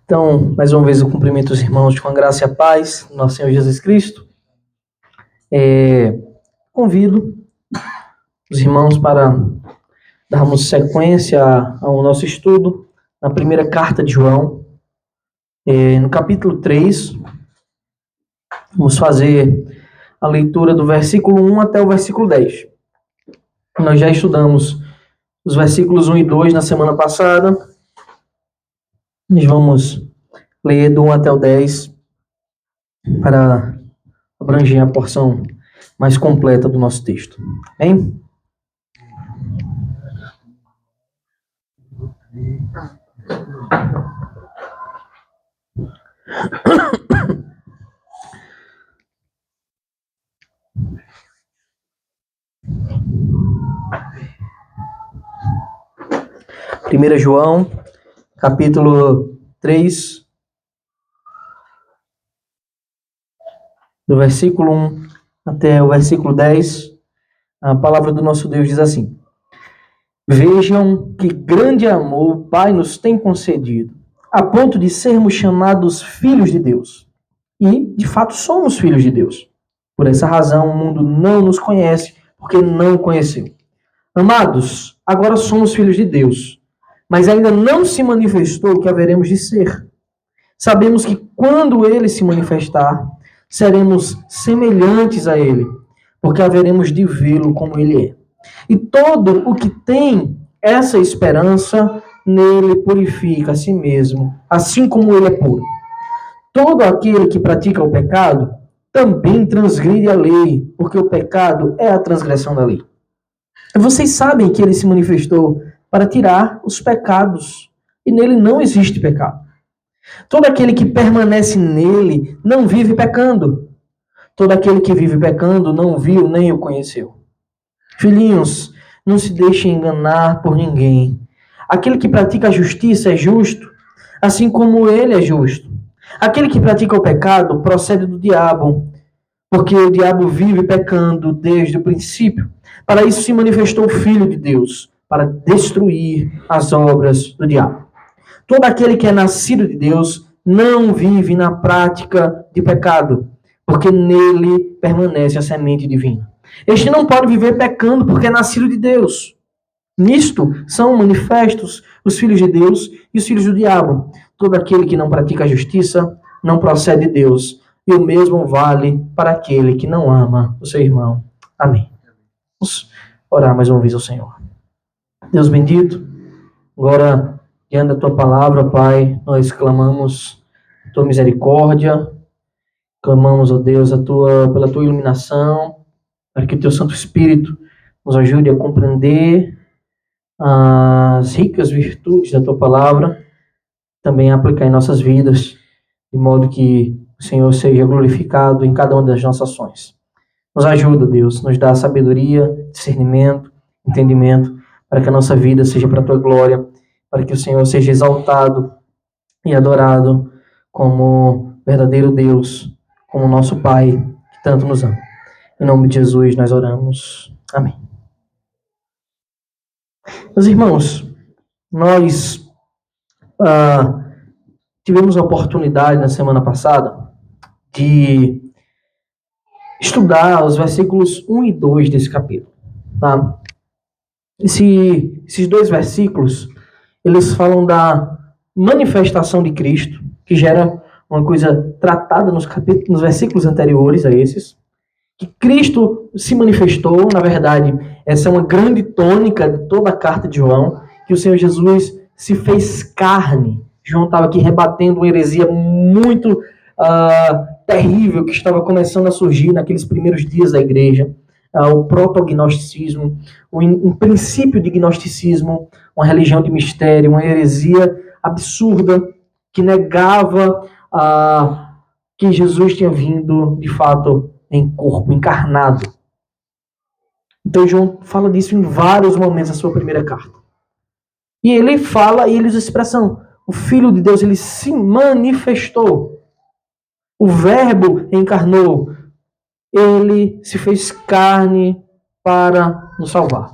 Então, mais uma vez eu cumprimento os irmãos com a graça e a paz do nosso Senhor Jesus Cristo. Convido os irmãos para darmos sequência ao nosso estudo na primeira carta de João. No capítulo 3, vamos fazer a leitura do versículo 1 até o versículo 10. Nós já estudamos os versículos 1 e 2 na semana passada. Nós vamos ler do 1 até o 10 para abranger a porção mais completa do nosso texto. Amém? Primeira João, capítulo 3, do versículo 1 até o versículo 10, a palavra do nosso Deus diz assim: Vejam que grande amor o Pai nos tem concedido, a ponto de sermos chamados filhos de Deus. E, de fato, somos filhos de Deus. Por essa razão, o mundo não nos conhece, porque não o conheceu. Amados, agora somos filhos de Deus, mas ainda não se manifestou o que haveremos de ser. Sabemos que quando ele se manifestar, seremos semelhantes a ele, porque haveremos de vê-lo como ele é. E todo o que tem essa esperança nele purifica a si mesmo, assim como ele é puro. Todo aquele que pratica o pecado também transgride a lei, porque o pecado é a transgressão da lei. Vocês sabem que ele se manifestou para tirar os pecados, e nele não existe pecado. Todo aquele que permanece nele não vive pecando. Todo aquele que vive pecando não viu nem o conheceu. Filhinhos, não se deixem enganar por ninguém. Aquele que pratica a justiça é justo, assim como ele é justo. Aquele que pratica o pecado procede do diabo, porque o diabo vive pecando desde o princípio. Para isso se manifestou o Filho de Deus, para destruir as obras do diabo. Todo aquele que é nascido de Deus não vive na prática de pecado, porque nele permanece a semente divina. Este não pode viver pecando porque é nascido de Deus. Nisto são manifestos os filhos de Deus e os filhos do diabo. Todo aquele que não pratica a justiça não procede de Deus, e o mesmo vale para aquele que não ama o seu irmão. Amém. Vamos orar mais uma vez ao Senhor. Deus bendito, agora, diante da tua palavra, Pai, nós clamamos a tua misericórdia, clamamos, ó Deus, pela tua iluminação, para que o teu Santo Espírito nos ajude a compreender as ricas virtudes da tua palavra, também a aplicar em nossas vidas, de modo que o Senhor seja glorificado em cada uma das nossas ações. Nos ajuda, Deus, nos dá sabedoria, discernimento, entendimento, para que a nossa vida seja para a tua glória, para que o Senhor seja exaltado e adorado como verdadeiro Deus, como nosso Pai, que tanto nos ama. Em nome de Jesus nós oramos. Amém. Meus irmãos, nós tivemos a oportunidade na semana passada de estudar os versículos 1 e 2 desse capítulo. Tá? Esses dois versículos, eles falam da manifestação de Cristo, que gera uma coisa tratada nos versículos anteriores a esses, que Cristo se manifestou. Na verdade, essa é uma grande tônica de toda a carta de João, que o Senhor Jesus se fez carne. João estava aqui rebatendo uma heresia muito terrível que estava começando a surgir naqueles primeiros dias da igreja, o protognosticismo, um princípio de gnosticismo, uma religião de mistério, uma heresia absurda que negava que Jesus tinha vindo, de fato, em corpo, encarnado. Então João fala disso em vários momentos da sua primeira carta. E ele fala, e ele usa a expressão, o Filho de Deus, ele se manifestou. O Verbo encarnou. Ele se fez carne para nos salvar.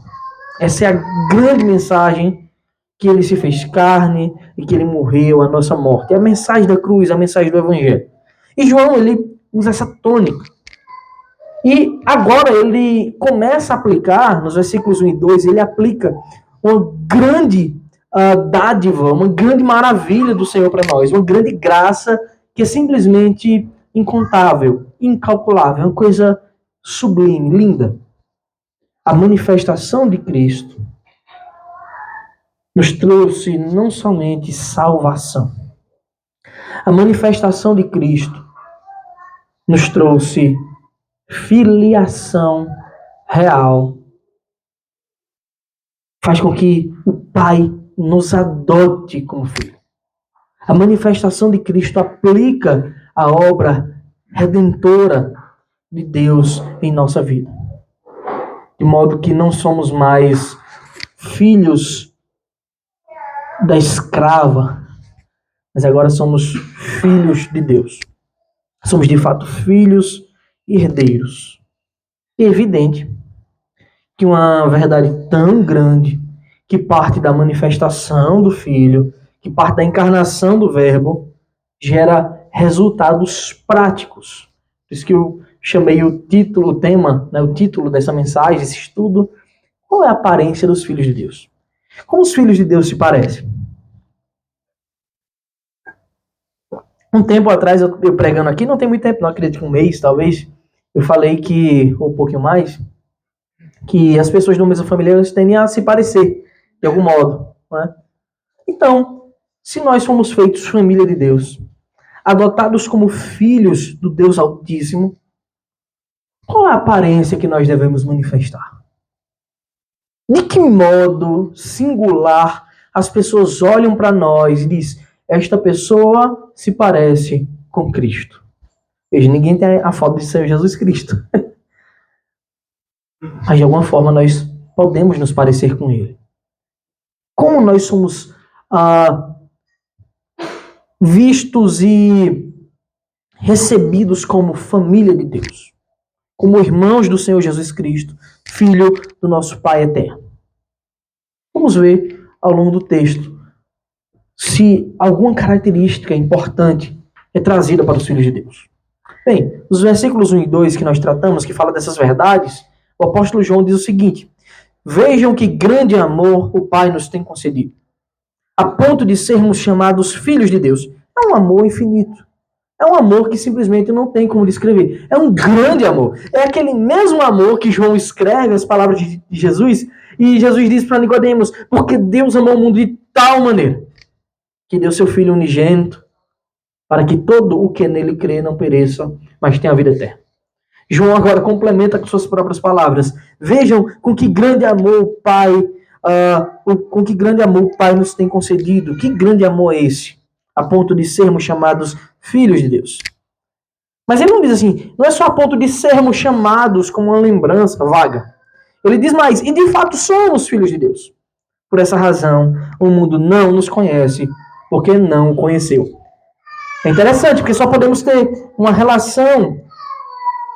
Essa é a grande mensagem que ele se fez carne e que ele morreu a nossa morte. É a mensagem da cruz, a mensagem do evangelho. E João, ele usa essa tônica. E agora ele começa a aplicar, nos versículos 1 e 2, ele aplica uma grande dádiva, uma grande maravilha do Senhor para nós, uma grande graça que é simplesmente incontável, incalculável, uma coisa sublime, linda. A manifestação de Cristo nos trouxe não somente salvação. A manifestação de Cristo nos trouxe filiação real. Faz com que o Pai nos adote como filho. A manifestação de Cristo aplica a obra redentora de Deus em nossa vida. De modo que não somos mais filhos da escrava, mas agora somos filhos de Deus. Somos de fato filhos e herdeiros. É evidente que uma verdade tão grande, que parte da manifestação do Filho, que parte da encarnação do Verbo, gera resultados práticos. Por isso que eu chamei o título, o tema, o título dessa mensagem, esse estudo, qual é a aparência dos filhos de Deus? Como os filhos de Deus se parecem? Um tempo atrás, eu pregando aqui, não tem muito tempo, não acredito que um mês, talvez, eu falei que, ou um pouquinho mais, que as pessoas do mesmo familiar tendem a se parecer, de algum modo. Não é? Então, se nós somos feitos família de Deus, adotados como filhos do Deus Altíssimo, qual é a aparência que nós devemos manifestar? De que modo singular as pessoas olham para nós e dizem, esta pessoa se parece com Cristo? Veja, ninguém tem a foto de Senhor Jesus Cristo. Mas de alguma forma nós podemos nos parecer com Ele. Como nós somos vistos e recebidos como família de Deus, como irmãos do Senhor Jesus Cristo, Filho do nosso Pai eterno. Vamos ver ao longo do texto se alguma característica importante é trazida para os filhos de Deus. Bem, os versículos 1 e 2 que nós tratamos, que fala dessas verdades, o apóstolo João diz o seguinte: vejam que grande amor o Pai nos tem concedido, a ponto de sermos chamados filhos de Deus. É um amor infinito. É um amor que simplesmente não tem como descrever. É um grande amor. É aquele mesmo amor que João escreve as palavras de Jesus, e Jesus diz para Nicodemos, porque Deus amou o mundo de tal maneira que deu seu Filho unigênito, para que todo o que nele crê não pereça, mas tenha a vida eterna. João agora complementa com suas próprias palavras. Vejam com que grande amor o Pai, com que grande amor o Pai nos tem concedido. Que grande amor é esse? A ponto de sermos chamados filhos de Deus. Mas ele não diz assim, não é só a ponto de sermos chamados como uma lembrança vaga. Ele diz mais, e de fato somos filhos de Deus. Por essa razão, o mundo não nos conhece, porque não o conheceu. É interessante, porque só podemos ter uma relação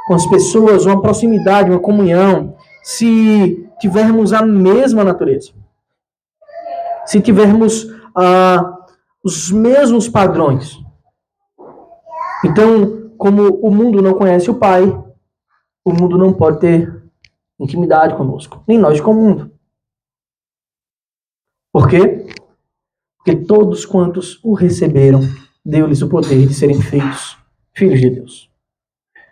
com as pessoas, uma proximidade, uma comunhão, se tivermos a mesma natureza. Se tivermos os mesmos padrões. Então, como o mundo não conhece o Pai, o mundo não pode ter intimidade conosco, nem nós com o mundo. Por quê? Porque todos quantos o receberam, deu-lhes o poder de serem feitos filhos de Deus.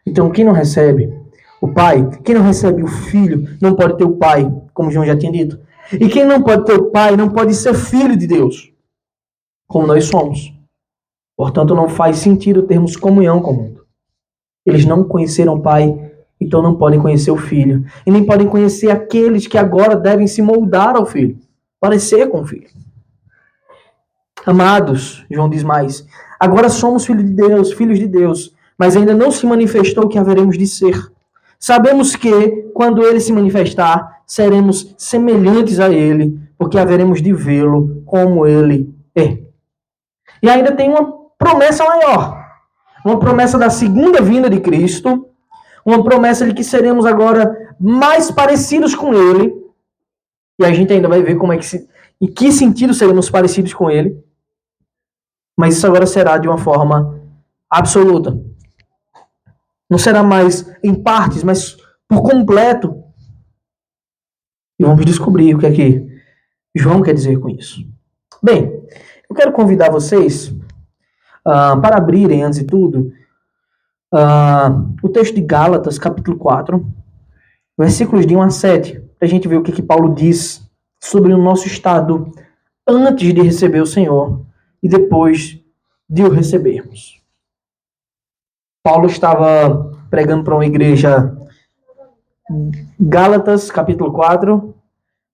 Então, quem não recebe o Pai, quem não recebe o Filho, não pode ter o Pai, como João já tinha dito. E quem não pode ter o Pai, não pode ser filho de Deus, como nós somos. Portanto, não faz sentido termos comunhão com o mundo. Eles não conheceram o Pai, então não podem conhecer o Filho. E nem podem conhecer aqueles que agora devem se moldar ao Filho, parecer com o Filho. Amados, João diz mais, agora somos filhos de Deus, mas ainda não se manifestou o que haveremos de ser. Sabemos que, quando ele se manifestar, seremos semelhantes a ele, porque haveremos de vê-lo como ele é. E ainda tem uma promessa maior, uma promessa da segunda vinda de Cristo, uma promessa de que seremos agora mais parecidos com ele, e a gente ainda vai ver como é que em que sentido seremos parecidos com ele, mas isso agora será de uma forma absoluta. Não será mais em partes, mas por completo. E vamos descobrir o que é que João quer dizer com isso. Bem, eu quero convidar vocês para abrirem, antes de tudo, o texto de Gálatas, capítulo 4, versículos de 1 a 7, para a gente ver o que Paulo diz sobre o nosso estado antes de receber o Senhor e depois de o recebermos. Paulo estava pregando para uma igreja, Gálatas, capítulo 4,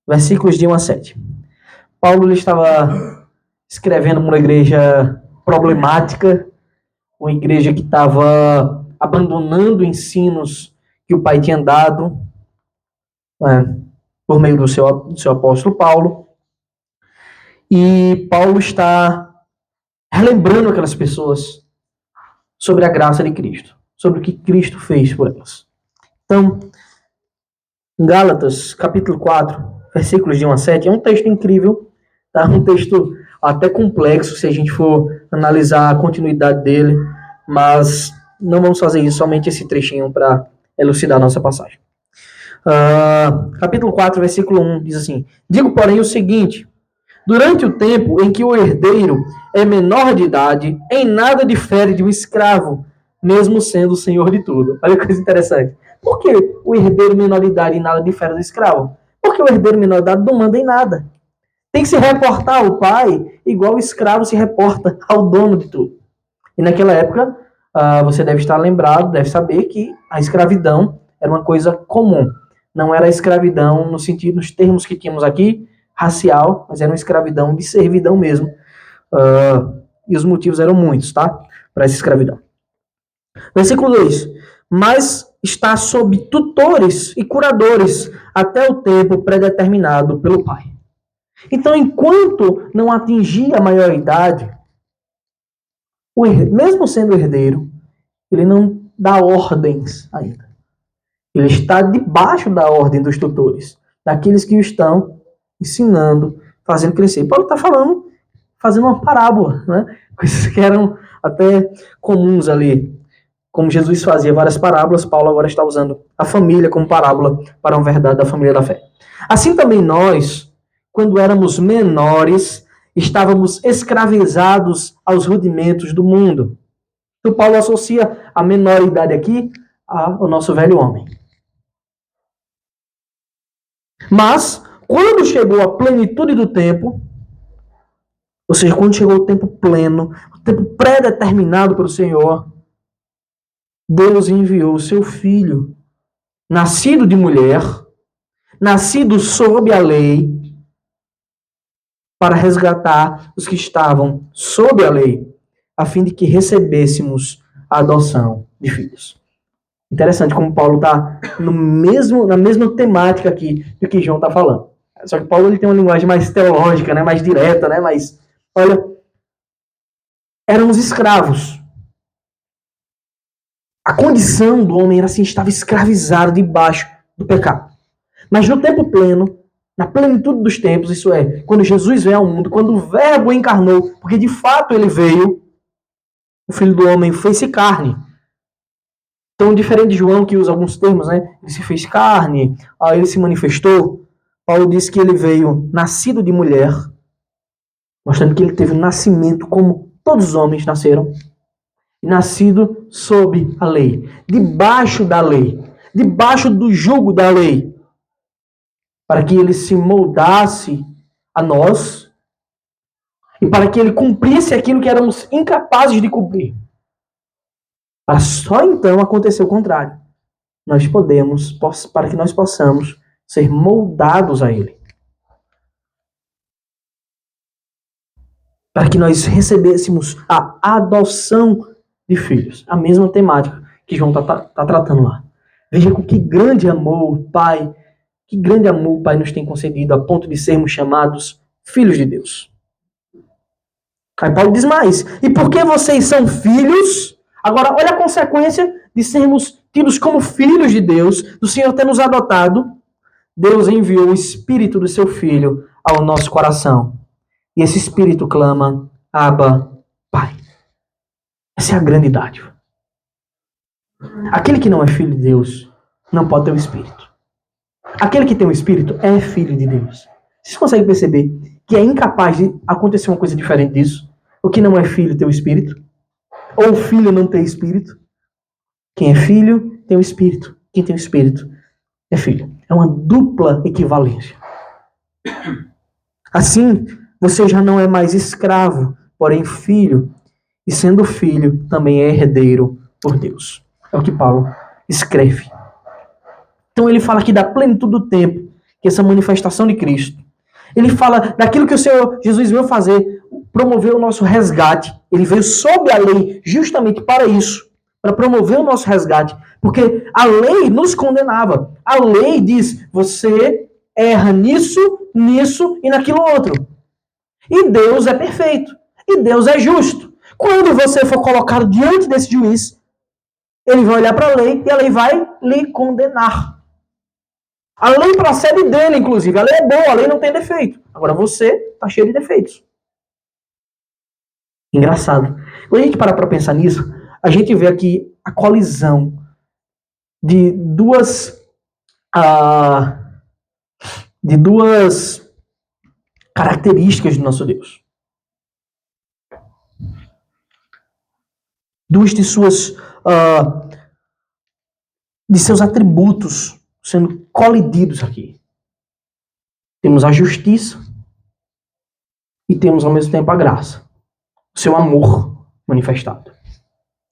versículos de 1 a 7. Paulo estava escrevendo para uma igreja problemática, uma igreja que estava abandonando ensinos que o pai tinha dado, por meio do seu apóstolo Paulo. E Paulo está relembrando aquelas pessoas sobre a graça de Cristo, sobre o que Cristo fez por elas. Então, Gálatas, capítulo 4, versículos de 1 a 7, é um texto incrível, tá? Um texto até complexo, se a gente for analisar a continuidade dele, mas não vamos fazer isso, somente esse trechinho para elucidar a nossa passagem. Capítulo 4, versículo 1, diz assim: digo, porém, o seguinte: durante o tempo em que o herdeiro é menor de idade, em nada difere de um escravo, mesmo sendo o senhor de tudo. Olha que coisa interessante. Por que o herdeiro menor de idade em nada difere do escravo? Porque o herdeiro menor de idade não manda em nada. Tem que se reportar ao pai igual o escravo se reporta ao dono de tudo. E naquela época, você deve estar lembrado, deve saber que a escravidão era uma coisa comum. Não era a escravidão no sentido, nos termos que tínhamos aqui, racial, mas era uma escravidão de servidão mesmo. E os motivos eram muitos, tá? Para essa escravidão. Versículo 2. Mas está sob tutores e curadores até o tempo predeterminado pelo pai. Então, enquanto não atingir a maioridade, mesmo sendo herdeiro, ele não dá ordens ainda. Ele está debaixo da ordem dos tutores, daqueles que o estão ensinando, fazendo crescer. Paulo está falando, fazendo uma parábola, né? Coisas que eram até comuns ali. Como Jesus fazia várias parábolas, Paulo agora está usando a família como parábola para uma verdade da família da fé. Assim também nós, quando éramos menores, estávamos escravizados aos rudimentos do mundo. Então Paulo associa a menoridade aqui ao nosso velho homem. Mas, quando chegou a plenitude do tempo, ou seja, quando chegou o tempo pleno, o tempo pré-determinado pelo Senhor, Deus enviou o seu Filho, nascido de mulher, nascido sob a lei, para resgatar os que estavam sob a lei, a fim de que recebêssemos a adoção de filhos. Interessante como Paulo está na mesma temática aqui do que João está falando. Só que Paulo ele tem uma linguagem mais teológica, né, mais direta, né, mas, olha, éramos escravos. A condição do homem era assim, estava escravizado debaixo do pecado. Mas no tempo pleno, na plenitude dos tempos, isso é, quando Jesus veio ao mundo, quando o Verbo encarnou, porque de fato ele veio, o Filho do Homem fez-se carne. Então, diferente de João, que usa alguns termos, né? Ele se fez carne, ele se manifestou. Paulo diz que ele veio nascido de mulher, mostrando que ele teve um nascimento como todos os homens nasceram. Nascido sob a lei, debaixo da lei, debaixo do jugo da lei, para que ele se moldasse a nós e para que ele cumprisse aquilo que éramos incapazes de cumprir. Para só então acontecer o contrário. Para que nós possamos ser moldados a ele. Para que nós recebêssemos a adoção de filhos. A mesma temática que João está tratando lá. Veja com que grande amor o Pai nos tem concedido a ponto de sermos chamados filhos de Deus. Aí Paulo diz mais. E porque vocês são filhos, agora olha a consequência de sermos tidos como filhos de Deus, do Senhor ter nos adotado. Deus enviou o Espírito do seu Filho ao nosso coração. E esse Espírito clama, Abba, Pai. Essa é a grande dádiva. Aquele que não é filho de Deus não pode ter o Espírito. Aquele que tem o Espírito é filho de Deus. Vocês conseguem perceber que é incapaz de acontecer uma coisa diferente disso? O que não é filho ter o Espírito? Ou o filho não ter Espírito? Quem é filho tem o Espírito. Quem tem o Espírito é filho. É uma dupla equivalência. Assim, você já não é mais escravo, porém filho. E sendo filho, também é herdeiro por Deus. É o que Paulo escreve. Então ele fala aqui da plenitude do tempo, que é essa manifestação de Cristo. Ele fala daquilo que o Senhor Jesus veio fazer, promover o nosso resgate. Ele veio sob a lei justamente para isso, para promover o nosso resgate. Porque a lei nos condenava. A lei diz, você erra nisso, nisso e naquilo outro. E Deus é perfeito. E Deus é justo. Quando você for colocado diante desse juiz, ele vai olhar para a lei e a lei vai lhe condenar. A lei procede dele, inclusive. A lei é boa, a lei não tem defeito. Agora você está cheio de defeitos. Engraçado. Quando a gente para pensar nisso, a gente vê aqui a colisão de duas características do nosso Deus. Duas de seus atributos sendo colididos aqui. Temos a justiça e temos ao mesmo tempo a graça. O seu amor manifestado.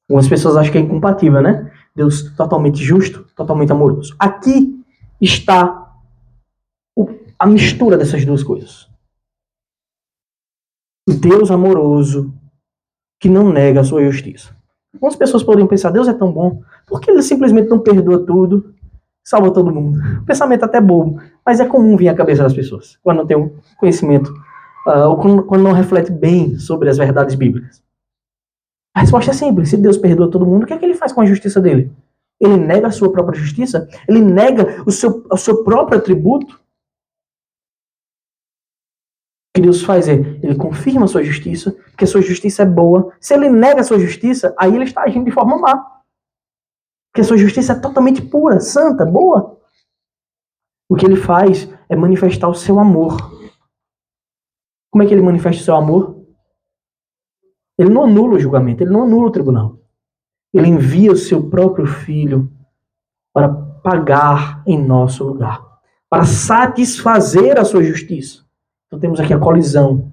Algumas pessoas acham que é incompatível, né? Deus totalmente justo, totalmente amoroso. Aqui está a mistura dessas duas coisas. O Deus amoroso que não nega a sua justiça. Algumas pessoas podem pensar, Deus é tão bom, porque ele simplesmente não perdoa tudo, salva todo mundo. O pensamento até bobo, mas é comum vir à cabeça das pessoas, quando não tem um conhecimento, ou quando não reflete bem sobre as verdades bíblicas. A resposta é simples, se Deus perdoa todo mundo, o que é que ele faz com a justiça dele? Ele nega a sua própria justiça? Ele nega o seu próprio atributo? O que Deus faz é, ele confirma a sua justiça, porque a sua justiça é boa. Se ele nega a sua justiça, aí ele está agindo de forma má. Porque a sua justiça é totalmente pura, santa, boa. O que ele faz é manifestar o seu amor. Como é que ele manifesta o seu amor? Ele não anula o julgamento, ele não anula o tribunal. Ele envia o seu próprio filho para pagar em nosso lugar, para satisfazer a sua justiça. Então temos aqui a colisão.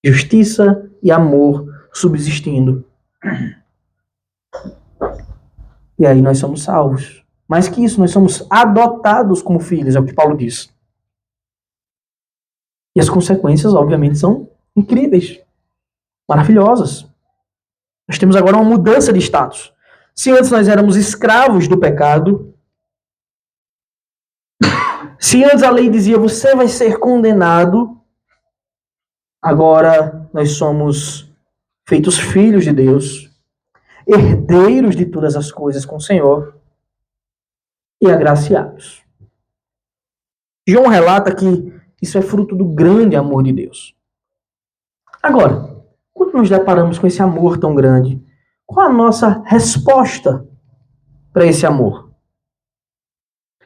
Justiça e amor subsistindo. E aí nós somos salvos. Mais que isso, nós somos adotados como filhos, é o que Paulo diz. E as consequências, obviamente, são incríveis, maravilhosas. Nós temos agora uma mudança de status. Se antes nós éramos escravos do pecado, se antes a lei dizia você vai ser condenado, agora nós somos feitos filhos de Deus, herdeiros de todas as coisas com o Senhor e agraciados. João relata que isso é fruto do grande amor de Deus. Agora, quando nos deparamos com esse amor tão grande, qual a nossa resposta para esse amor?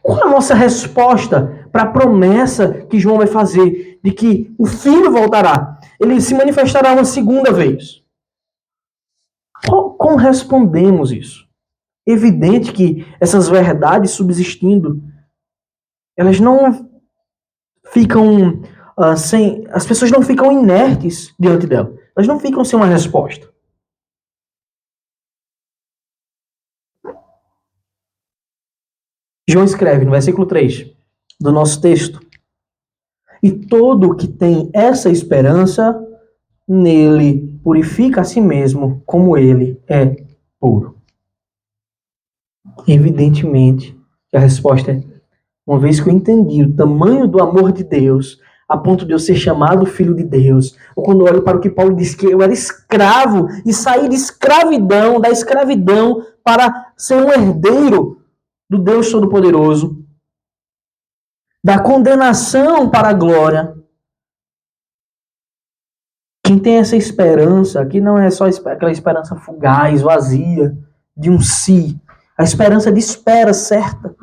Qual a nossa resposta para a promessa que João vai fazer de que o Filho voltará? Ele se manifestará uma segunda vez. Como respondemos isso? Evidente que essas verdades subsistindo, elas não ficam as pessoas não ficam inertes diante dela. Elas não ficam sem uma resposta. João escreve no versículo 3 do nosso texto: e todo o que tem essa esperança nele purifica a si mesmo como ele é puro. Evidentemente que a resposta é, uma vez que eu entendi o tamanho do amor de Deus, a ponto de eu ser chamado filho de Deus, ou quando eu olho para o que Paulo diz que eu era escravo e saí de escravidão, da escravidão para ser um herdeiro do Deus Todo-Poderoso, da condenação para a glória. Quem tem essa esperança, que não é só aquela esperança fugaz, vazia, de um si, a esperança de espera certa,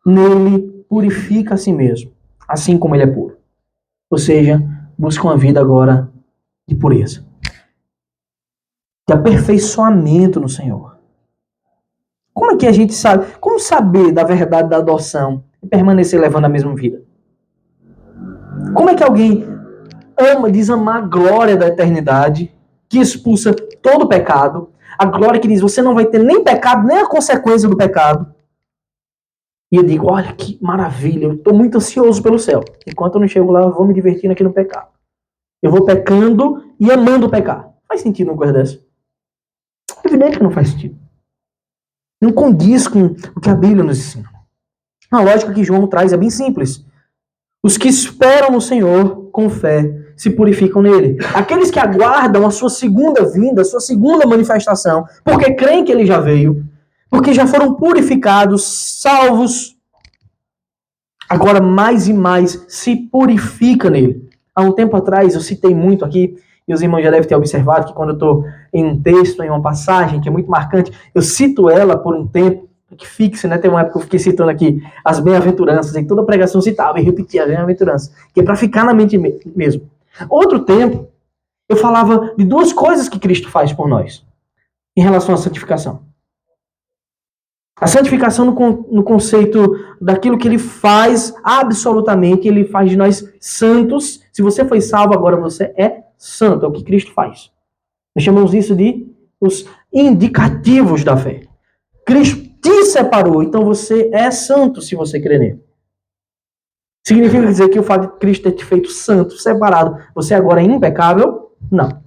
nele purifica a si mesmo, assim como ele é puro. Ou seja, busca uma vida agora de pureza, de aperfeiçoamento no Senhor. Como é que a gente sabe? Como saber da verdade da adoção e permanecer levando a mesma vida? Como é que alguém diz amar a glória da eternidade, que expulsa todo o pecado, a glória que diz, você não vai ter nem pecado, nem a consequência do pecado. E eu digo, olha que maravilha, eu estou muito ansioso pelo céu. Enquanto eu não chego lá, eu vou me divertindo aqui no pecado. Eu vou pecando e amando pecar. Faz sentido uma coisa dessa? É evidente que não faz sentido. Não condiz com o que a Bíblia nos ensina. A lógica que João traz é bem simples. Os que esperam no Senhor com fé se purificam nele. Aqueles que aguardam a sua segunda vinda, a sua segunda manifestação, porque creem que ele já veio, porque já foram purificados, salvos, agora mais e mais se purifica nele. Há um tempo atrás eu citei muito aqui, e os irmãos já devem ter observado que quando eu estou em um texto, em uma passagem que é muito marcante, eu cito ela por um tempo, que fixe, né? Tem uma época que eu fiquei citando aqui as bem-aventuranças, em toda pregação citava e repetia as bem-aventuranças, que é para ficar na mente mesmo. Outro tempo, eu falava de duas coisas que Cristo faz por nós, em relação à santificação. A santificação no conceito daquilo que ele faz absolutamente, ele faz de nós santos. Se você foi salvo, agora você é santo, é o que Cristo faz. Nós chamamos isso de os indicativos da fé. Cristo te separou, então você é santo se você crer nele. Significa dizer que o fato de Cristo ter te feito santo, separado, você agora é impecável? Não.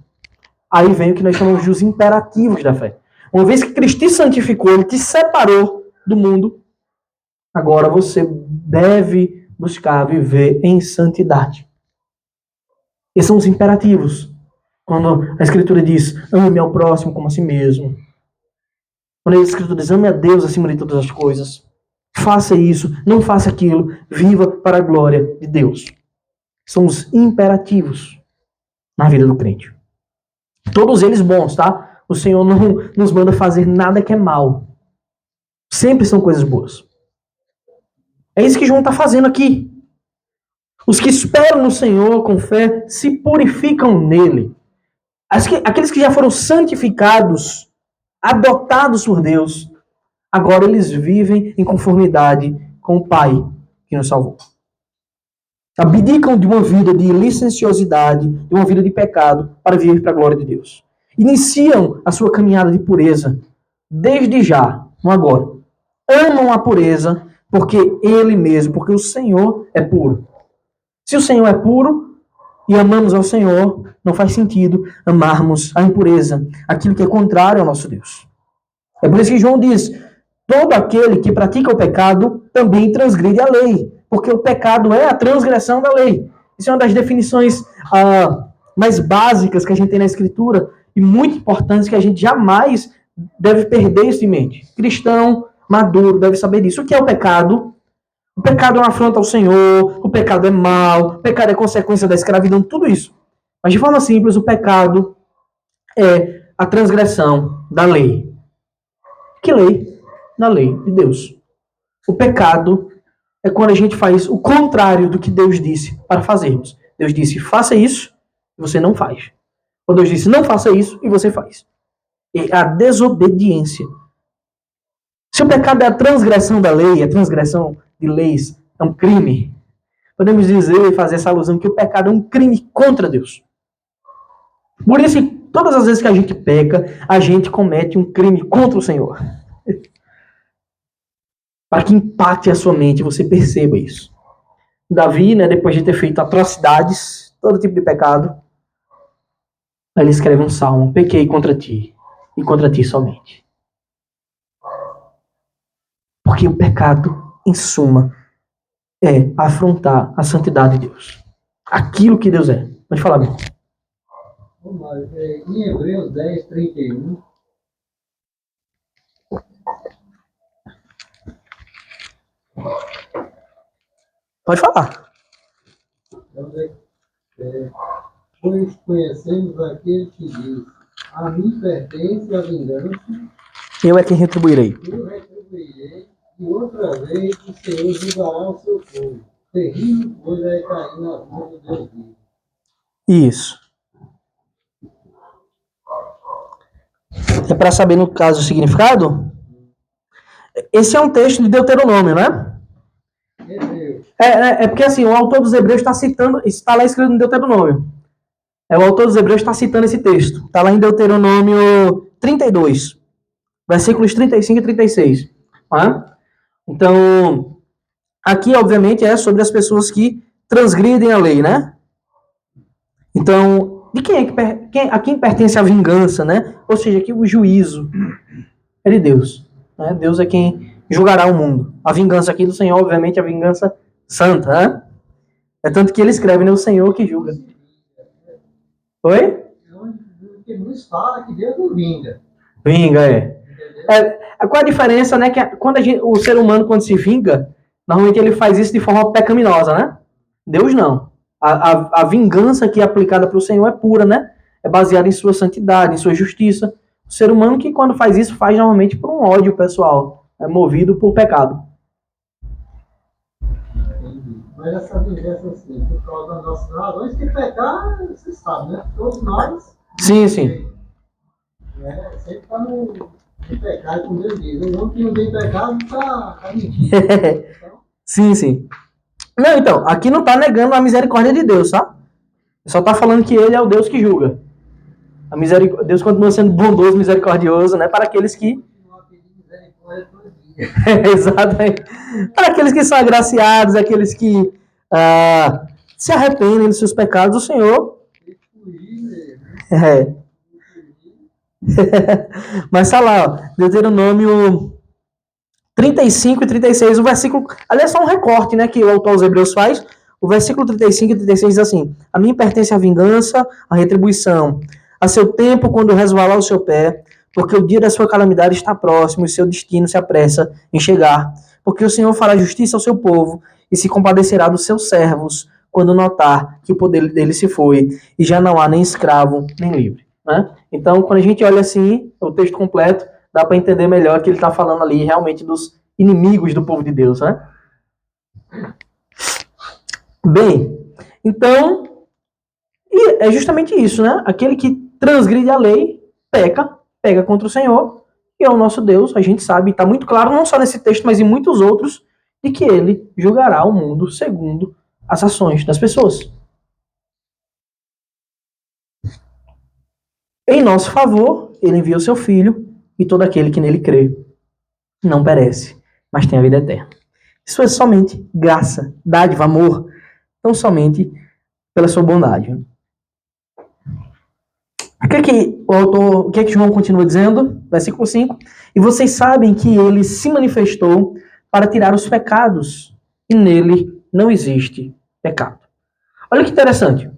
Aí vem o que nós chamamos de os imperativos da fé. Uma vez que Cristo te santificou, ele te separou do mundo, agora você deve buscar viver em santidade. Esses são os imperativos. Quando a Escritura diz, ame ao próximo como a si mesmo. Quando a Escritura diz, ame a Deus acima de todas as coisas. Faça isso, não faça aquilo, viva para a glória de Deus. São os imperativos na vida do crente. Todos eles bons, tá? O Senhor não nos manda fazer nada que é mal. Sempre são coisas boas. É isso que João está fazendo aqui. Os que esperam no Senhor com fé se purificam nele. Aqueles que já foram santificados, adotados por Deus, agora eles vivem em conformidade com o Pai que nos salvou. Abdicam de uma vida de licenciosidade, de uma vida de pecado, para viver para a glória de Deus. Iniciam a sua caminhada de pureza desde já, não agora. Amam a pureza porque Ele mesmo, porque o Senhor é puro. Se o Senhor é puro e amamos ao Senhor, não faz sentido amarmos a impureza, aquilo que é contrário ao nosso Deus. É por isso que João diz, todo aquele que pratica o pecado também transgride a lei, porque o pecado é a transgressão da lei. Isso é uma das definições mais básicas que a gente tem na Escritura e muito importantes que a gente jamais deve perder isso em mente. Cristão maduro deve saber disso. O que é o pecado? O pecado é uma afronta ao Senhor, o pecado é mal, o pecado é consequência da escravidão, tudo isso. Mas de forma simples, o pecado é a transgressão da lei. Que lei? Da lei de Deus. O pecado é quando a gente faz o contrário do que Deus disse para fazermos. Deus disse, faça isso, e você não faz. Ou Deus disse, não faça isso, e você faz. É a desobediência. Se o pecado é a transgressão da lei, a transgressão de leis é um crime, podemos dizer e fazer essa alusão que o pecado é um crime contra Deus. Por isso, todas as vezes que a gente peca, a gente comete um crime contra o Senhor. Para que impacte a sua mente, você perceba isso. Davi, né, depois de ter feito atrocidades, todo tipo de pecado, ele escreve um salmo, pequei contra ti, e contra ti somente. Porque o pecado, em suma, é afrontar a santidade de Deus. Aquilo que Deus é. Pode falar, meu. Em Hebreus 10, 31. Pode falar. Pois conhecemos aquele que diz: a mim pertence a vingança, Eu é quem retribuirei. eu retribuirei, e outra vez o Senhor julgará o seu povo. Terrível coisa é cair nas mãos do Deus vivo. Isso. É para saber, no caso, o significado? Esse é um texto de Deuteronômio, né? Hebreu, É porque assim, o autor dos Hebreus está citando, está lá escrito em Deuteronômio. O autor dos Hebreus está citando esse texto. Está lá em Deuteronômio 32, versículos 35 e 36. Né? Então, aqui, obviamente, é sobre as pessoas que transgridem a lei, né? Então, de a quem pertence a vingança, né? Ou seja, que o juízo é de Deus. Né? Deus é quem julgará o mundo. A vingança aqui do Senhor, obviamente, é a vingança santa, né? É tanto que ele escreve, né? O Senhor que julga. Oi? que nos fala que Deus não vinga. Vinga, qual a diferença, né? Que quando o ser humano, quando se vinga, normalmente ele faz isso de forma pecaminosa, né? Deus não. A vingança que é aplicada para o Senhor é pura, né? É baseada em sua santidade, em sua justiça. O ser humano que quando faz isso, faz normalmente por um ódio pessoal. É movido por pecado. Mas essa vingança, assim, por causa das nossas razões, que pecar, você sabe, né? Todos nós. Sim, sim. Sempre está no pecado, como Deus diz. O homem que não tem pecado está mentindo. Sim, sim. Não, então, aqui não está negando a misericórdia de Deus, tá? Só está falando que ele é o Deus que julga. Deus continua sendo bondoso, misericordioso, né? Para aqueles que... Exatamente. Para aqueles que são agraciados, aqueles que se arrependem dos seus pecados, o Senhor... Mas tá lá, ó, Deuteronômio 35 e 36, o versículo... Aliás, é só um recorte, né, que o autor aos Hebreus faz. O versículo 35 e 36 diz assim: a mim pertence a vingança, a retribuição. A seu tempo, quando resvalar o seu pé, porque o dia da sua calamidade está próximo e seu destino se apressa em chegar. Porque o Senhor fará justiça ao seu povo e se compadecerá dos seus servos quando notar que o poder dele se foi e já não há nem escravo nem livre. Né? Então, quando a gente olha assim, o texto completo, dá para entender melhor que ele está falando ali realmente dos inimigos do povo de Deus. Né? Bem, então, e é justamente isso, né? Aquele que transgride a lei, pega contra o Senhor, e é o nosso Deus, a gente sabe, está muito claro, não só nesse texto, mas em muitos outros, de que ele julgará o mundo segundo as ações das pessoas. Em nosso favor, ele envia o seu Filho, e todo aquele que nele crê não perece, mas tem a vida eterna. Isso é somente graça, dádiva, amor, não somente pela sua bondade. O que é que João continua dizendo? Versículo 5. E vocês sabem que ele se manifestou para tirar os pecados, e nele não existe pecado. Olha que interessante.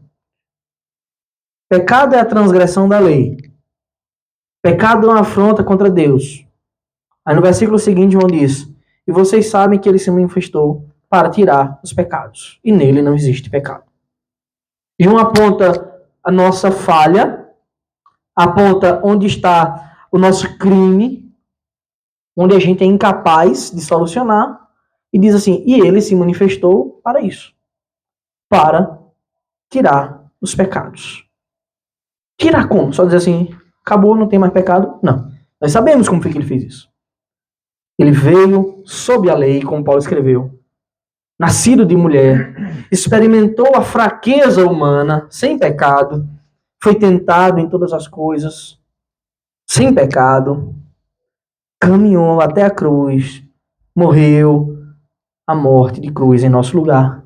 Pecado é a transgressão da lei. Pecado é uma afronta contra Deus. Aí no versículo seguinte, João diz: e vocês sabem que ele se manifestou para tirar os pecados, e nele não existe pecado. João aponta a nossa falha, aponta onde está o nosso crime, onde a gente é incapaz de solucionar, e diz assim: e ele se manifestou para isso, para tirar os pecados. Tirar como? Só dizer assim, acabou, não tem mais pecado? Não. Nós sabemos como foi que ele fez isso. Ele veio sob a lei, como Paulo escreveu, nascido de mulher, experimentou a fraqueza humana, sem pecado, foi tentado em todas as coisas, sem pecado, caminhou até a cruz, morreu a morte de cruz em nosso lugar,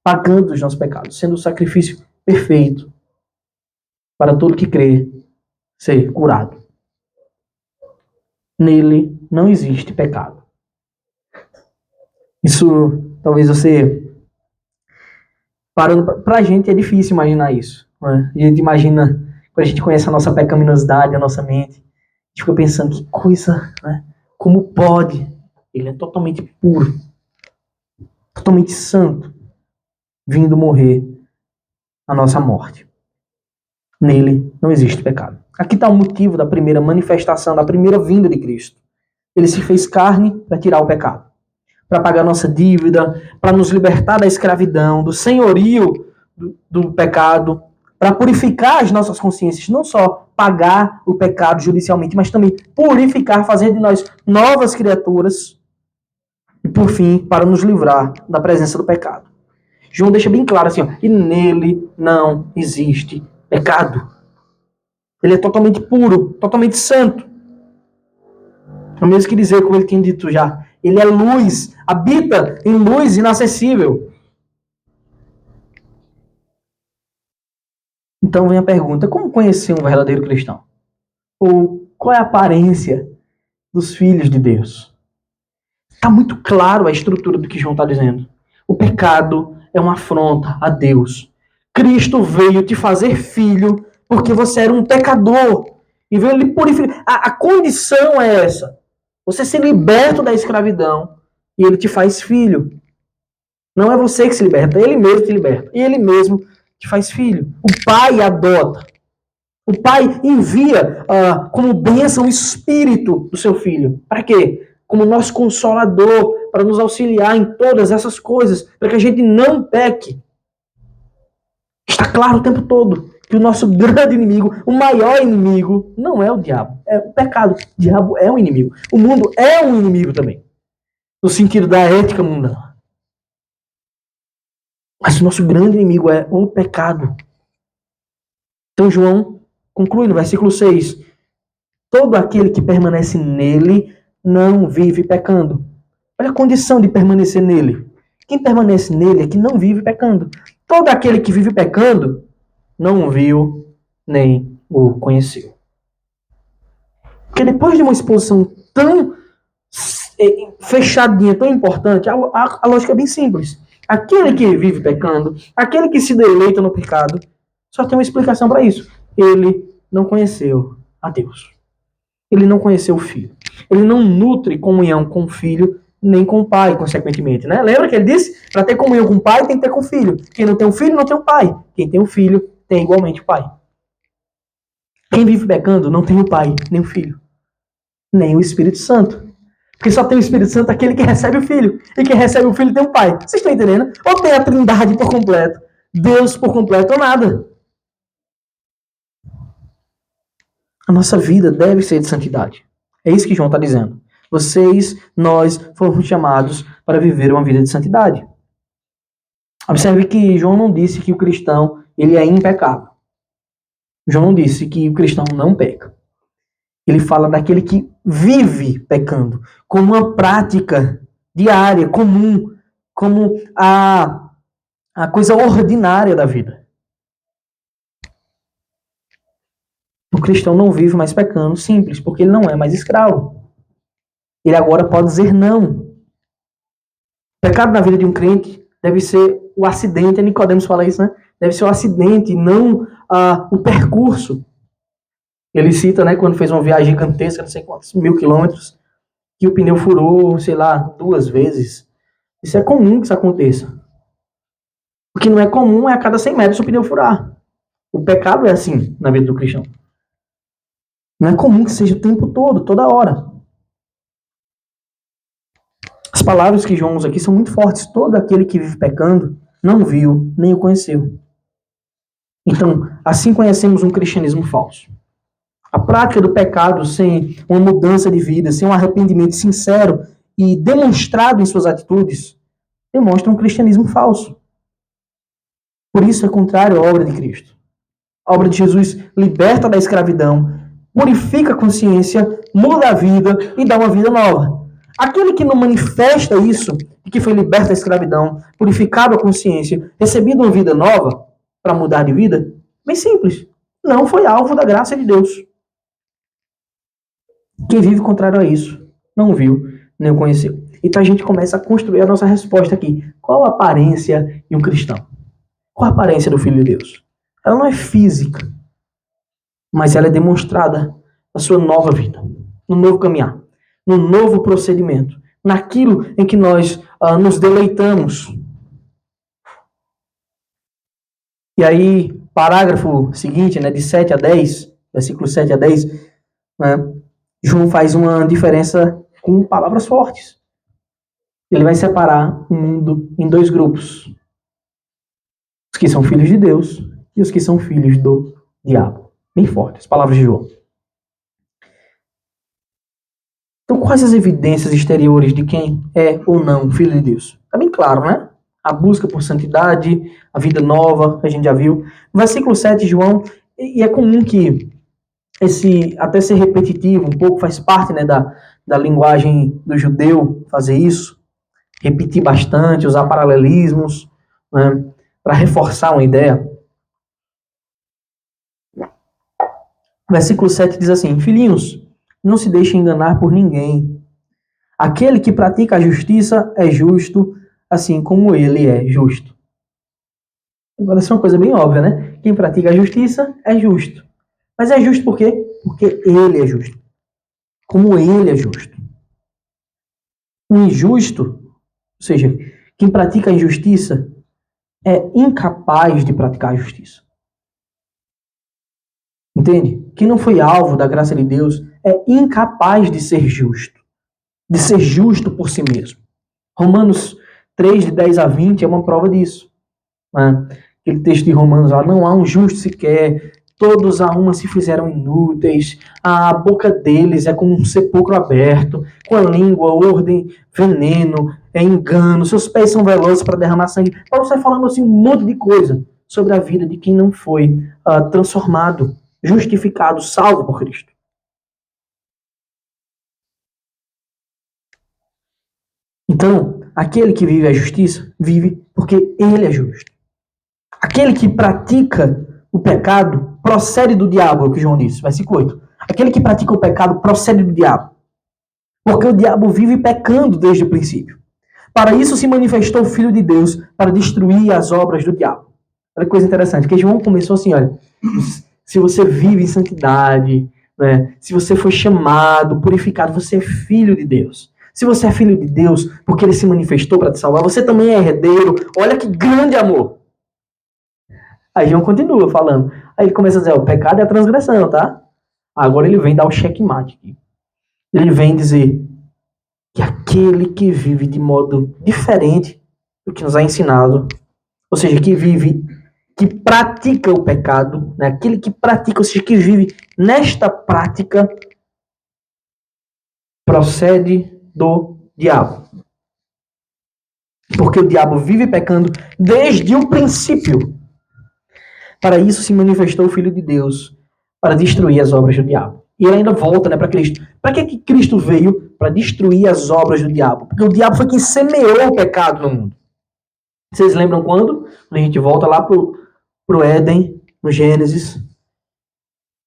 pagando os nossos pecados, sendo o sacrifício perfeito para todo que crê ser curado. Nele não existe pecado. Isso, talvez você... Parando, pra gente é difícil imaginar isso. Né? A gente imagina, quando a gente conhece a nossa pecaminosidade, a nossa mente, a gente fica pensando, que coisa, né? Como pode? Ele é totalmente puro. totalmente santo, vindo morrer a nossa morte. Nele não existe pecado. Aqui está o motivo da primeira manifestação, da primeira vinda de Cristo. Ele se fez carne para tirar o pecado, para pagar nossa dívida, para nos libertar da escravidão, do senhorio do pecado, para purificar as nossas consciências, não só pagar o pecado judicialmente, mas também purificar, fazer de nós novas criaturas e, por fim, para nos livrar da presença do pecado. João deixa bem claro assim, ó, e nele não existe pecado. Ele é totalmente puro, totalmente santo. É o mesmo que dizer, como ele tinha dito já, ele é luz, habita em luz inacessível. Então vem a pergunta, como conhecer um verdadeiro cristão? Ou qual é a aparência dos filhos de Deus? Está muito claro a estrutura do que João está dizendo. O pecado é uma afronta a Deus. Cristo veio te fazer filho porque você era um pecador. E veio lhe purificar. A condição é essa. Você ser liberto da escravidão e ele te faz filho. Não é você que se liberta, ele mesmo te liberta. E ele mesmo te faz filho. O pai adota. O pai envia como bênção o espírito do seu filho. Para quê? Como nosso consolador, para nos auxiliar em todas essas coisas, para que a gente não peque. Está claro o tempo todo que o nosso grande inimigo, o maior inimigo, não é o diabo, é o pecado. O diabo é um inimigo. O mundo é um inimigo também, no sentido da ética mundana. Mas o nosso grande inimigo é o pecado. Então João conclui no versículo 6. Todo aquele que permanece nele não vive pecando. Olha a condição de permanecer nele. Quem permanece nele é que não vive pecando. Todo aquele que vive pecando não o viu nem o conheceu. Porque depois de uma exposição tão fechadinha, tão importante, a lógica é bem simples. Aquele que vive pecando, aquele que se deleita no pecado, só tem uma explicação para isso. Ele não conheceu a Deus. Ele não conheceu o Filho. Ele não nutre comunhão com o Filho, nem com o Pai, consequentemente. Né? Lembra que ele disse? Para ter comunhão com o Pai, tem que ter com o Filho. Quem não tem o Filho, não tem o Pai. Quem tem o Filho, tem igualmente o Pai. Quem vive pecando, não tem o Pai, nem o Filho, nem o Espírito Santo. Porque só tem o Espírito Santo aquele que recebe o Filho. E quem recebe o Filho tem o Pai. Vocês estão entendendo? Ou tem a Trindade por completo, Deus por completo, ou nada. A nossa vida deve ser de santidade. É isso que João está dizendo. Vocês, nós, fomos chamados para viver uma vida de santidade. Observe que João não disse que o cristão ele é impecável. João não disse que o cristão não peca. Ele fala daquele que vive pecando, como uma prática diária, comum, como a coisa ordinária da vida. O cristão não vive mais pecando, simples, porque ele não é mais escravo. Ele agora pode dizer não. O pecado na vida de um crente deve ser o acidente, Nicodemos fala isso, né? Deve ser o acidente, não o percurso. Ele cita, né, quando fez uma viagem gigantesca, não sei quantos 1000 quilômetros, que o pneu furou, sei lá, 2 vezes. Isso é comum que isso aconteça. O que não é comum é a cada 100 metros o pneu furar. O pecado é assim na vida do cristão. Não é comum que seja o tempo todo, toda hora. As palavras que João usa aqui são muito fortes. Todo aquele que vive pecando não viu, nem o conheceu. Então, assim conhecemos um cristianismo falso. A prática do pecado sem uma mudança de vida, sem um arrependimento sincero e demonstrado em suas atitudes, demonstra um cristianismo falso. Por isso é contrário à obra de Cristo. A obra de Jesus liberta da escravidão, purifica a consciência, muda a vida e dá uma vida nova. Aquele que não manifesta isso, e que foi liberto da escravidão, purificado a consciência, recebido uma vida nova para mudar de vida, bem simples, não foi alvo da graça de Deus. Quem vive contrário a isso, não viu, nem o conheceu. Então a gente começa a construir a nossa resposta aqui. Qual a aparência de um cristão? Qual a aparência do Filho de Deus? Ela não é física, mas ela é demonstrada na sua nova vida, no novo caminhar, no novo procedimento, naquilo em que nós nos deleitamos. E aí, parágrafo seguinte, né, de 7 a 10, versículo 7 a 10, né, João faz uma diferença com palavras fortes. Ele vai separar o mundo em dois grupos. Os que são filhos de Deus e os que são filhos do diabo. Bem fortes, palavras de João. Então, quais as evidências exteriores de quem é ou não filho de Deus? Está bem claro, né? A busca por santidade, a vida nova, a gente já viu. No versículo 7, João, e é comum que até ser repetitivo, um pouco faz parte, né, da linguagem do judeu fazer isso, repetir bastante, usar paralelismos, né, para reforçar uma ideia. Versículo 7 diz assim: Filhinhos, não se deixem enganar por ninguém. Aquele que pratica a justiça é justo, assim como ele é justo. Agora, isso é uma coisa bem óbvia, né? Quem pratica a justiça é justo. Mas é justo por quê? Porque ele é justo. Como ele é justo. O injusto, ou seja, quem pratica a injustiça, é incapaz de praticar a justiça. Entende? Quem não foi alvo da graça de Deus é incapaz de ser justo por si mesmo. Romanos 3, de 10 a 20 é uma prova disso. Né? Aquele texto de Romanos lá: não há um justo sequer, todos a uma se fizeram inúteis, a boca deles é como um sepulcro aberto, com a língua ordem, veneno, engano, seus pés são velozes para derramar sangue. Paulo sai falando assim um monte de coisa sobre a vida de quem não foi transformado, justificado, salvo por Cristo. Então, aquele que vive a justiça, vive porque ele é justo. Aquele que pratica o pecado procede do diabo, é o que João disse, versículo 8. Aquele que pratica o pecado procede do diabo. Porque o diabo vive pecando desde o princípio. Para isso se manifestou o Filho de Deus, para destruir as obras do diabo. Olha que coisa interessante, porque João começou assim, olha, se você vive em santidade, né, se você foi chamado, purificado, você é filho de Deus. Se você é filho de Deus, porque ele se manifestou para te salvar, você também é herdeiro. Olha que grande amor. Aí João continua falando. Aí ele começa a dizer, o pecado é a transgressão, tá? Agora ele vem dar o checkmate aqui. Ele vem dizer que aquele que vive de modo diferente do que nos é ensinado, ou seja, que pratica o pecado, né? Aquele que pratica, ou seja, que vive nesta prática, procede do diabo. Porque o diabo vive pecando desde o princípio. Para isso se manifestou o Filho de Deus, para destruir as obras do diabo. E ele ainda volta, né, para Cristo. Para que Cristo veio? Para destruir as obras do diabo. Porque o diabo foi quem semeou o pecado no mundo. Vocês lembram quando? Quando a gente volta lá pro Éden, no Gênesis.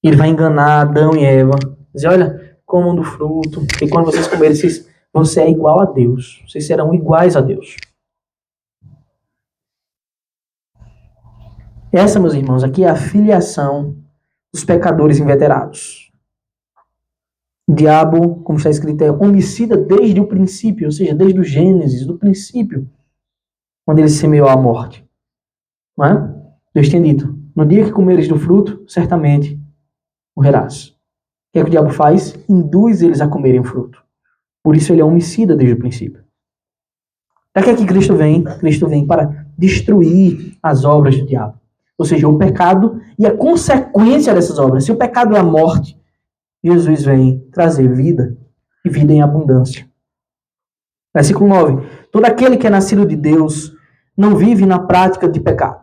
Ele vai enganar Adão e Eva. Dizer, olha, comam do fruto. E quando vocês comerem, vocês vão ser igual a Deus. Vocês serão iguais a Deus. Essa, meus irmãos, aqui é a filiação dos pecadores inveterados. O diabo, como está escrito, é homicida desde o princípio, ou seja, desde o Gênesis, do princípio, quando ele semeou a morte. Não é? Deus tinha dito, no dia que comeres do fruto, certamente morrerás. O que é que o diabo faz? Induz eles a comerem o fruto. Por isso ele é homicida desde o princípio. Para que é que Cristo vem? Cristo vem para destruir as obras do diabo. Ou seja, o pecado e a consequência dessas obras. Se o pecado é a morte, Jesus vem trazer vida e vida em abundância. Versículo 9. Todo aquele que é nascido de Deus não vive na prática de pecado.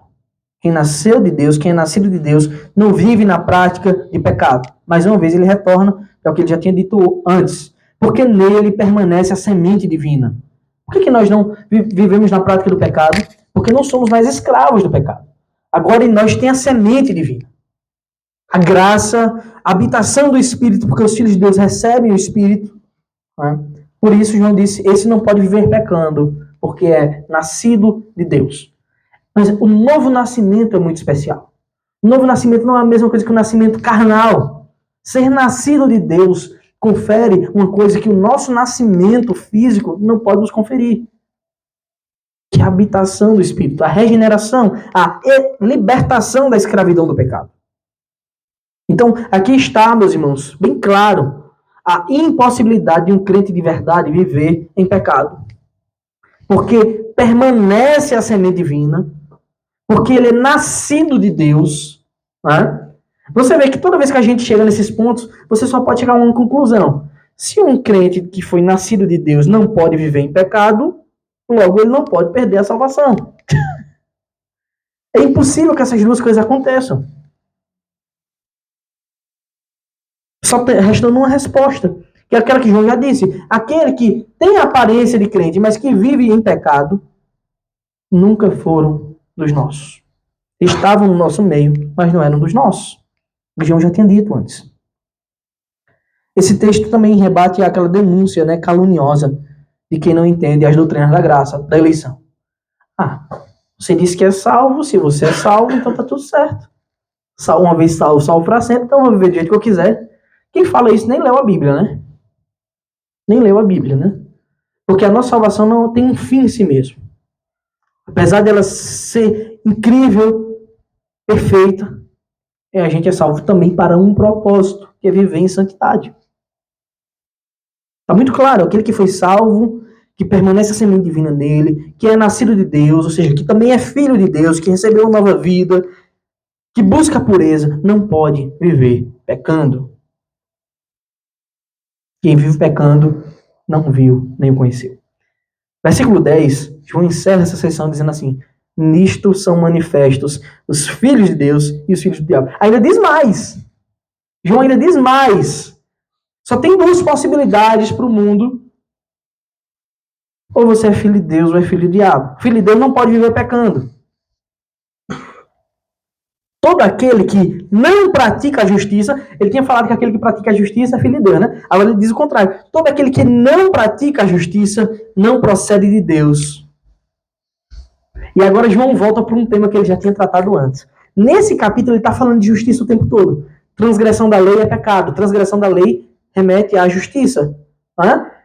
Quem nasceu de Deus, quem é nascido de Deus, não vive na prática de pecado. Mais uma vez ele retorna ao que ele já tinha dito antes. Porque nele permanece a semente divina. Por que nós não vivemos na prática do pecado? Porque não somos mais escravos do pecado. Agora em nós tem a semente divina. A graça, a habitação do Espírito, porque os filhos de Deus recebem o Espírito. Né? Por isso João disse, esse não pode viver pecando, porque é nascido de Deus. Mas o novo nascimento é muito especial. O novo nascimento não é a mesma coisa que o nascimento carnal. Ser nascido de Deus confere uma coisa que o nosso nascimento físico não pode nos conferir. Que é a habitação do Espírito, a regeneração, a libertação da escravidão do pecado. Então, aqui está, meus irmãos, bem claro, a impossibilidade de um crente de verdade viver em pecado. Porque permanece a semente divina, porque ele é nascido de Deus. Né? Você vê que toda vez que a gente chega nesses pontos, você só pode chegar a uma conclusão. Se um crente que foi nascido de Deus não pode viver em pecado, logo ele não pode perder a salvação. É impossível que essas duas coisas aconteçam. Só restando uma resposta, que é aquela que João já disse. Aquele que tem a aparência de crente, mas que vive em pecado, nunca foram dos nossos. Estavam no nosso meio, mas não eram dos nossos. O João já tinha dito antes. Esse texto também rebate aquela denúncia, né, caluniosa de quem não entende as doutrinas da graça, da eleição. Você disse que é salvo, se você é salvo, então tá tudo certo. Uma vez salvo, salvo para sempre, então eu vou viver do jeito que eu quiser. Quem fala isso nem leu a Bíblia, né? Nem leu a Bíblia, né? Porque a nossa salvação não tem um fim em si mesmo. Apesar dela ser incrível, perfeita, a gente é salvo também para um propósito, que é viver em santidade. Está muito claro, aquele que foi salvo, que permanece a semente divina nele, que é nascido de Deus, ou seja, que também é filho de Deus, que recebeu uma nova vida, que busca a pureza, não pode viver pecando. Quem vive pecando não viu nem o conheceu. Versículo 10, João encerra essa sessão dizendo assim: nisto são manifestos os filhos de Deus e os filhos do diabo. Ainda diz mais. João ainda diz mais. Só tem duas possibilidades para o mundo. Ou você é filho de Deus ou é filho do diabo. Filho de Deus não pode viver pecando. Todo aquele que não pratica a justiça, ele tinha falado que aquele que pratica a justiça é filho de Deus, né? Agora ele diz o contrário. Todo aquele que não pratica a justiça não procede de Deus. E agora João volta para um tema que ele já tinha tratado antes. Nesse capítulo ele está falando de justiça o tempo todo. Transgressão da lei é pecado. Transgressão da lei remete à justiça.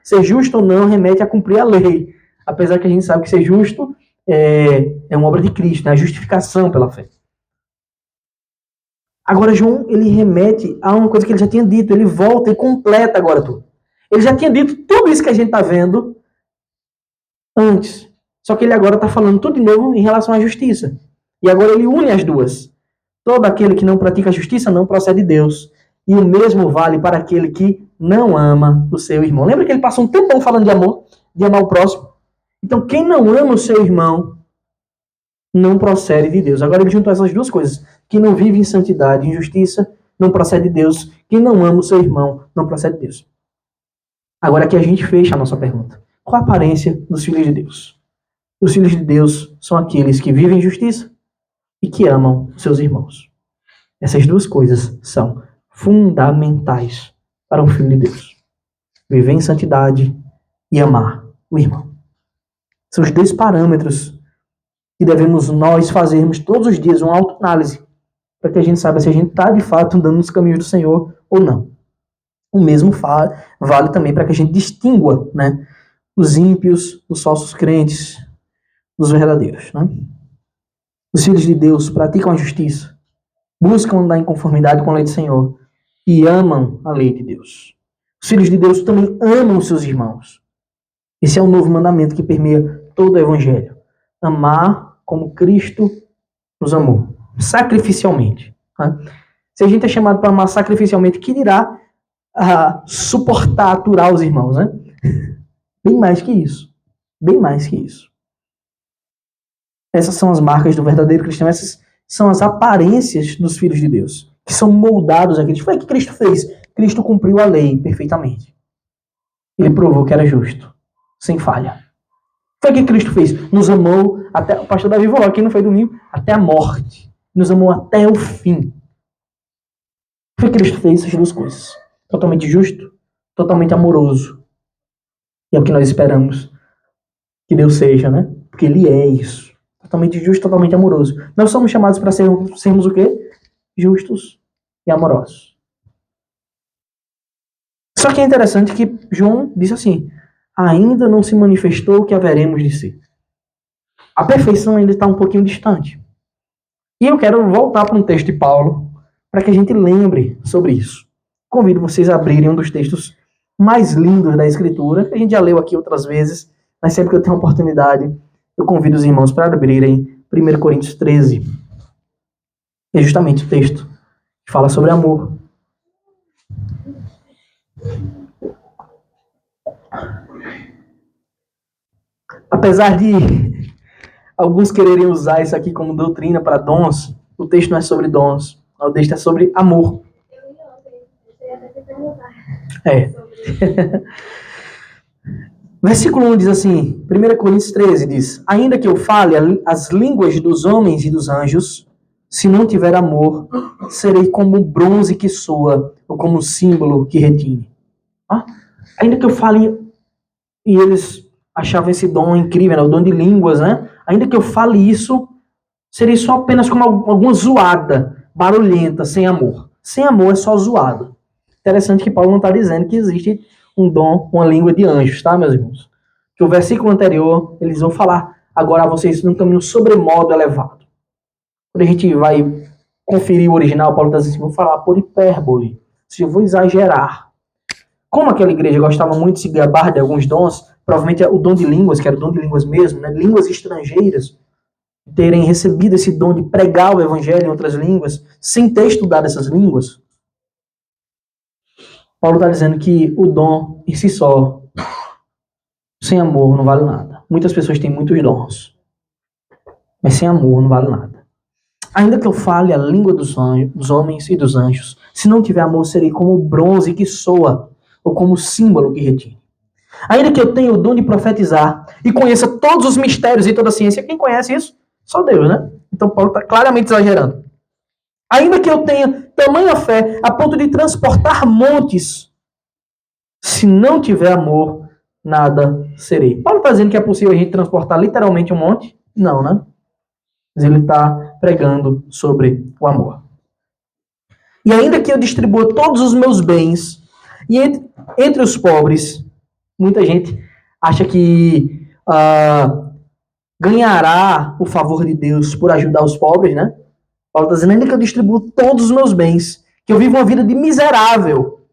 Ser justo ou não remete a cumprir a lei. Apesar que a gente sabe que ser justo é uma obra de Cristo, né? A justificação pela fé. Agora João, ele remete a uma coisa que ele já tinha dito. Ele volta e completa agora tudo. Ele já tinha dito tudo isso que a gente está vendo antes. Só que ele agora está falando tudo de novo em relação à justiça. E agora ele une as duas. Todo aquele que não pratica a justiça não procede de Deus. E o mesmo vale para aquele que não ama o seu irmão. Lembra que ele passou um tempão falando de amor, de amar o próximo? Então, quem não ama o seu irmão não procede de Deus. Agora ele juntou essas duas coisas. Quem não vive em santidade, em justiça, não procede de Deus. Quem não ama o seu irmão não procede de Deus. Agora aqui a gente fecha a nossa pergunta. Qual a aparência dos filhos de Deus? Os filhos de Deus são aqueles que vivem em justiça e que amam seus irmãos. Essas duas coisas são fundamentais para um filho de Deus. Viver em santidade e amar o irmão. São os dois parâmetros que devemos nós fazermos todos os dias uma autoanálise para que a gente saiba se a gente está de fato andando nos caminhos do Senhor ou não. O mesmo vale também para que a gente distingua, né, os ímpios, os falsos crentes, dos verdadeiros. Né? Os filhos de Deus praticam a justiça, buscam andar em conformidade com a lei do Senhor e amam a lei de Deus. Os filhos de Deus também amam os seus irmãos. Esse é um novo mandamento que permeia todo o Evangelho. Amar como Cristo nos amou, sacrificialmente. Né? Se a gente é chamado para amar sacrificialmente, que dirá suportar, aturar os irmãos, né? Bem mais que isso. Bem mais que isso. Essas são as marcas do verdadeiro cristão, essas são as aparências dos filhos de Deus, que são moldados a Cristo. Foi o que Cristo fez. Cristo cumpriu a lei perfeitamente. Ele provou que era justo, sem falha. Foi o que Cristo fez. Nos amou até, o pastor Davi falou aqui, não foi domingo, até a morte. Nos amou até o fim. Foi o que Cristo fez, essas duas coisas. Totalmente justo, totalmente amoroso. E é o que nós esperamos que Deus seja, né? Porque Ele é isso. Totalmente justo, totalmente amoroso. Nós somos chamados para sermos o quê? Justos e amorosos. Só que é interessante que João disse assim, ainda não se manifestou o que haveremos de ser. A perfeição ainda está um pouquinho distante. E eu quero voltar para um texto de Paulo, para que a gente lembre sobre isso. Convido vocês a abrirem um dos textos mais lindos da Escritura, que a gente já leu aqui outras vezes, mas sempre que eu tenho oportunidade, eu convido os irmãos para abrirem 1 Coríntios 13. É justamente o texto que fala sobre amor. Apesar de alguns quererem usar isso aqui como doutrina para dons, o texto não é sobre dons, o texto é sobre amor. É. Versículo 1 diz assim, 1 Coríntios 13 diz, ainda que eu fale as línguas dos homens e dos anjos, se não tiver amor, serei como o bronze que soa, ou como o símbolo que retine. Ainda que eu fale, e eles achavam esse dom incrível, né? O dom de línguas, né? Ainda que eu fale isso, seria só apenas como alguma zoada, barulhenta, sem amor. Sem amor é só zoado. Interessante que Paulo não está dizendo que existe um dom, uma língua de anjos, tá, meus irmãos? Que o versículo anterior, eles vão falar agora a vocês num caminho sobremodo elevado. Quando a gente vai conferir o original, Paulo está dizendo assim, vou falar por hipérbole, ou seja, eu vou exagerar. Como aquela igreja gostava muito de se gabar de alguns dons, provavelmente o dom de línguas, que era o dom de línguas mesmo, né? Línguas estrangeiras, terem recebido esse dom de pregar o evangelho em outras línguas, sem ter estudado essas línguas, Paulo está dizendo que o dom em si só, sem amor, não vale nada. Muitas pessoas têm muitos dons, mas sem amor não vale nada. Ainda que eu fale a língua dos homens e dos anjos, se não tiver amor, serei como o bronze que soa, ou como o símbolo que retine. Ainda que eu tenha o dom de profetizar e conheça todos os mistérios e toda a ciência, quem conhece isso? Só Deus, né? Então Paulo está claramente exagerando. Ainda que eu tenha tamanha fé a ponto de transportar montes, se não tiver amor, nada serei. Paulo está dizendo que é possível a gente transportar literalmente um monte? Não, né? Mas ele está pregando sobre o amor. E ainda que eu distribua todos os meus bens, e entre os pobres, muita gente acha que ganhará o favor de Deus por ajudar os pobres, né? Paulo está dizendo, ainda que eu distribuo todos os meus bens, que eu vivo uma vida de miserável,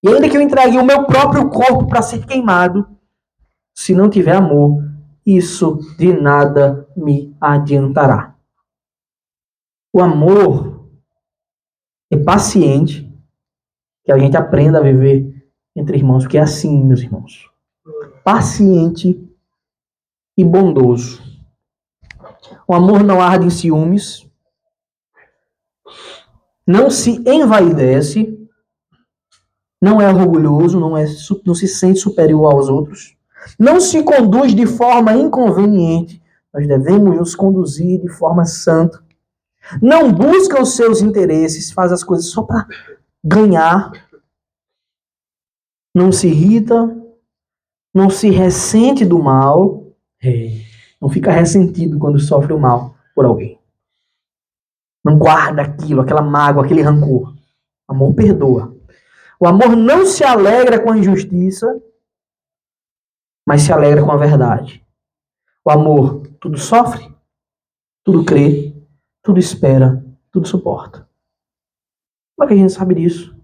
e ainda que eu entregue o meu próprio corpo para ser queimado, se não tiver amor, isso de nada me adiantará. O amor é paciente, que a gente aprenda a viver entre irmãos, porque é assim, meus irmãos. Paciente e bondoso. O amor não arde em ciúmes, não se envaidece, não é orgulhoso, não se sente superior aos outros, não se conduz de forma inconveniente. Nós devemos nos conduzir de forma santa. Não busca os seus interesses, faz as coisas só para ganhar. Não se irrita, não se ressente do mal, não fica ressentido quando sofre o mal por alguém. Não guarda aquilo, aquela mágoa, aquele rancor. O amor perdoa. O amor não se alegra com a injustiça, mas se alegra com a verdade. O amor tudo sofre, tudo crê, tudo espera, tudo suporta. Como é que a gente sabe disso?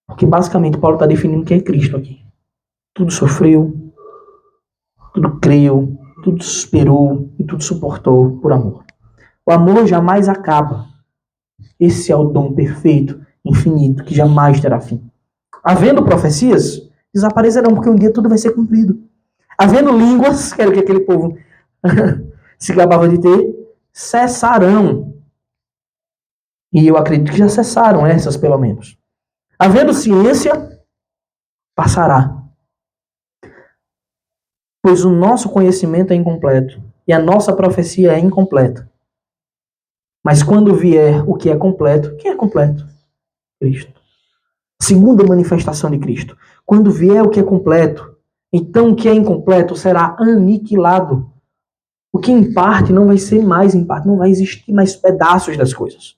Porque basicamente Paulo está definindo quem é Cristo aqui. Tudo sofreu, tudo creu, tudo esperou e tudo suportou por amor. O amor jamais acaba. Esse é o dom perfeito, infinito, que jamais terá fim. Havendo profecias, desaparecerão, porque um dia tudo vai ser cumprido. Havendo línguas, que era o que aquele povo se gabava de ter, cessarão. E eu acredito que já cessaram essas, pelo menos. Havendo ciência, passará. Pois o nosso conhecimento é incompleto e a nossa profecia é incompleta. Mas quando vier o que é completo, quem é completo? Cristo. Segunda manifestação de Cristo. Quando vier o que é completo, então o que é incompleto será aniquilado. O que em parte não vai ser mais em parte, não vai existir mais pedaços das coisas.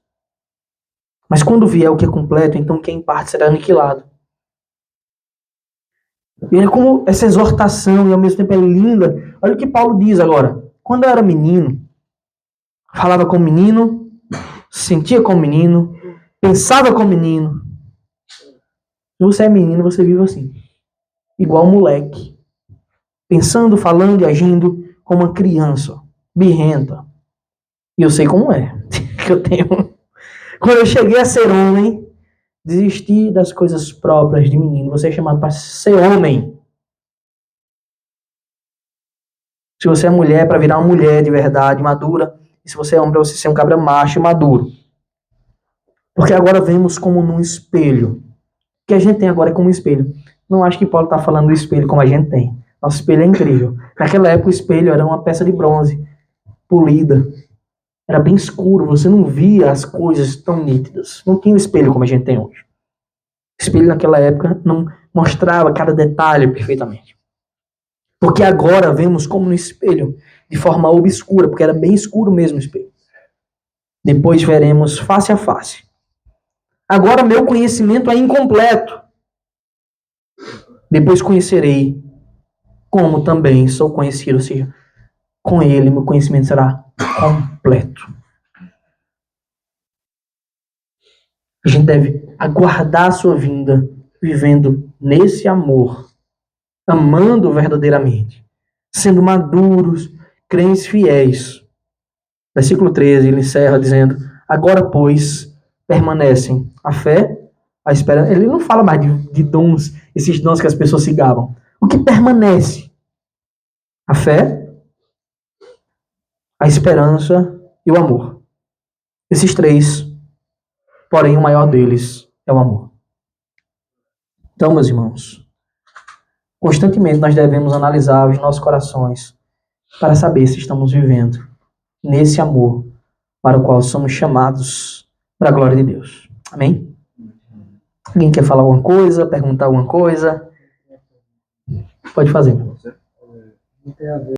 Mas quando vier o que é completo, então o que é em parte será aniquilado. E é como essa exortação, e ao mesmo tempo é linda. Olha o que Paulo diz agora. Quando eu era menino, falava como menino, sentia como menino, pensava como menino. Se você é menino, você vive assim. Igual um moleque. Pensando, falando e agindo como uma criança. Birrenta. E eu sei como é. Que eu tenho. Quando eu cheguei a ser homem, desisti das coisas próprias de menino. Você é chamado para ser homem. Se você é mulher, para virar uma mulher de verdade, madura. E se você é homem, para você ser um cabra macho e maduro. Porque agora vemos como num espelho. O que a gente tem agora é como um espelho. Não acho que Paulo está falando do espelho como a gente tem. Nosso espelho é incrível. Naquela época o espelho era uma peça de bronze, polida. Era bem escuro, você não via as coisas tão nítidas. Não tinha um espelho como a gente tem hoje. O espelho naquela época não mostrava cada detalhe perfeitamente. Porque agora vemos como no espelho, de forma obscura, porque era bem escuro mesmo o espelho. Depois veremos face a face. Agora meu conhecimento é incompleto. Depois conhecerei como também sou conhecido, ou seja, com ele meu conhecimento será completo. A gente deve aguardar a sua vinda, vivendo nesse amor, amando verdadeiramente, sendo maduros, crentes fiéis. Versículo 13, ele encerra dizendo: agora, pois, permanecem a fé, a esperança. Ele não fala mais de dons, esses dons que as pessoas se gabam. O que permanece? A fé, a esperança e o amor. Esses três, porém o maior deles é o amor. Então, meus irmãos, constantemente nós devemos analisar os nossos corações para saber se estamos vivendo nesse amor para o qual somos chamados para a glória de Deus. Amém? Alguém quer falar alguma coisa, perguntar alguma coisa? Pode fazer. Não tem a ver